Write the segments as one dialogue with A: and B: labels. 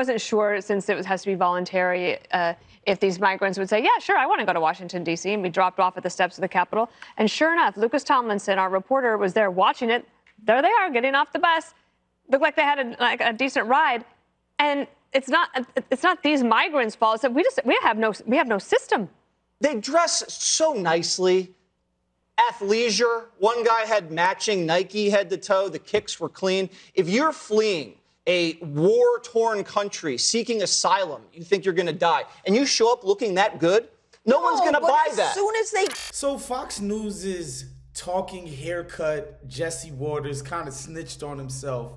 A: wasn't sure, since it has to be voluntary, if these migrants would say, yeah, sure, I want to go to Washington, D.C., and be dropped off at the steps of the Capitol. And sure enough, Lucas Tomlinson, our reporter, was there watching it. There they are, getting off the bus. Looked like they had a decent ride. And it's not these migrants' fault. It's that we have no system.
B: They dress so nicely. Athleisure. One guy had matching Nike head to toe. The kicks were clean. If you're fleeing a war-torn country seeking asylum, you think you're going to die, and you show up looking that good, no one's going to buy that.
C: As soon as they...
D: So Fox News' talking haircut Jesse Waters kind of snitched on himself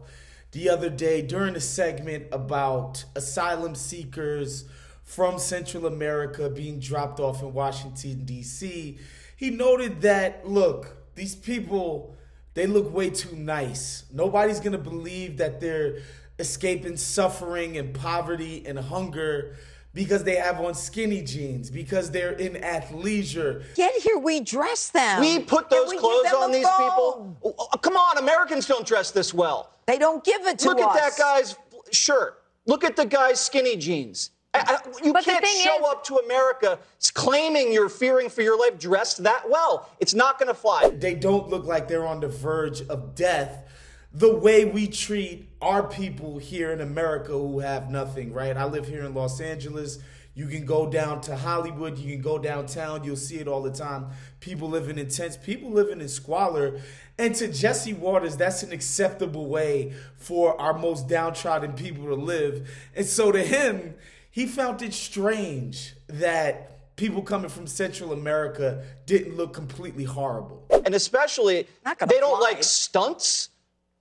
D: the other day during a segment about asylum seekers from Central America being dropped off in Washington, D.C. He noted that, look, these people, they look way too nice. Nobody's going to believe that they're escaping suffering and poverty and hunger because they have on skinny jeans, because they're in athleisure.
C: Get here, we dress them.
B: We put those clothes on these people. Oh, come on, Americans don't dress this well.
C: They don't give it to us.
B: Look at that guy's shirt. Look at the guy's skinny jeans. You can't show up to America claiming you're fearing for your life dressed that well. It's not going to fly.
D: They don't look like they're on the verge of death the way we treat our people here in America who have nothing, right? I live here in Los Angeles. You can go down to Hollywood. You can go downtown. You'll see it all the time. People living in tents. People living in squalor. And to Jesse Waters, that's an acceptable way for our most downtrodden people to live. And so to him, he found it strange that people coming from Central America didn't look completely horrible.
B: And especially, they don't like stunts.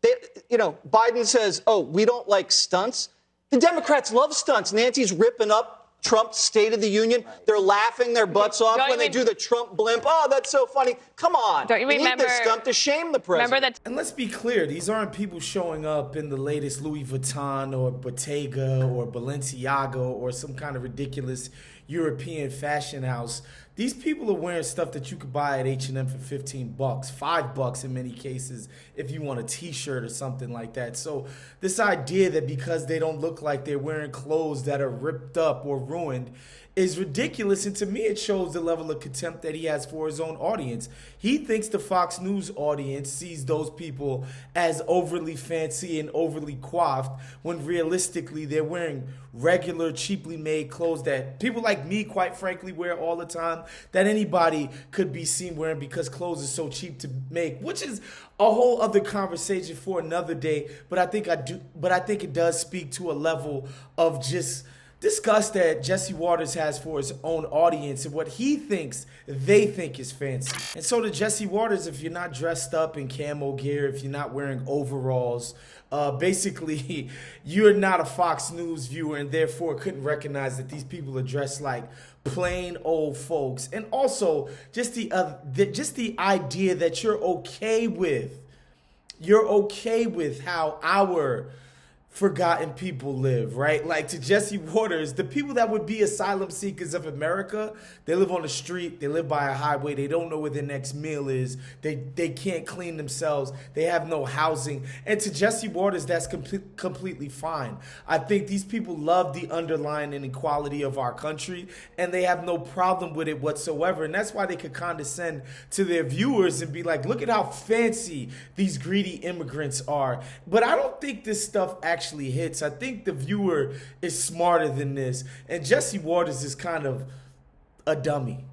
B: Biden says, oh, we don't like stunts. The Democrats love stunts. Nancy's ripping up Trump's State of the Union. They're laughing their butts off when they do the Trump blimp. Oh, that's so funny. Come on.
A: Don't you remember?
B: Need this stunt to shame the president.
A: Remember that?
D: And let's be clear, these aren't people showing up in the latest Louis Vuitton or Bottega or Balenciaga or some kind of ridiculous European fashion house. These people are wearing stuff that you could buy at H&M for $15, $5 in many cases if you want a t-shirt or something like that. So this idea that because they don't look like they're wearing clothes that are ripped up or ruined is ridiculous, and to me it shows the level of contempt that he has for his own audience. He thinks the Fox News audience sees those people as overly fancy and overly coiffed when realistically they're wearing regular, cheaply made clothes that people like me, quite frankly, wear all the time, that anybody could be seen wearing because clothes are so cheap to make, which is a whole other conversation for another day. But I think it does speak to a level of just disgust that Jesse Waters has for his own audience and what he thinks they think is fancy. And so to Jesse Waters, if you're not dressed up in camo gear, if you're not wearing overalls, basically you're not a Fox News viewer and therefore couldn't recognize that these people are dressed like plain old folks. And also just the idea that you're okay with how our forgotten people live, right? Like to Jesse Waters, the people that would be asylum seekers of America, they live on the street, they live by a highway, they don't know where their next meal is, they can't clean themselves, they have no housing. And to Jesse Waters, that's completely fine. I think these people love the underlying inequality of our country, and they have no problem with it whatsoever. And that's why they could condescend to their viewers and be like, look at how fancy these greedy immigrants are. But I don't think this stuff actually hits. I think the viewer is smarter than this, and Jesse Waters is kind of a dummy.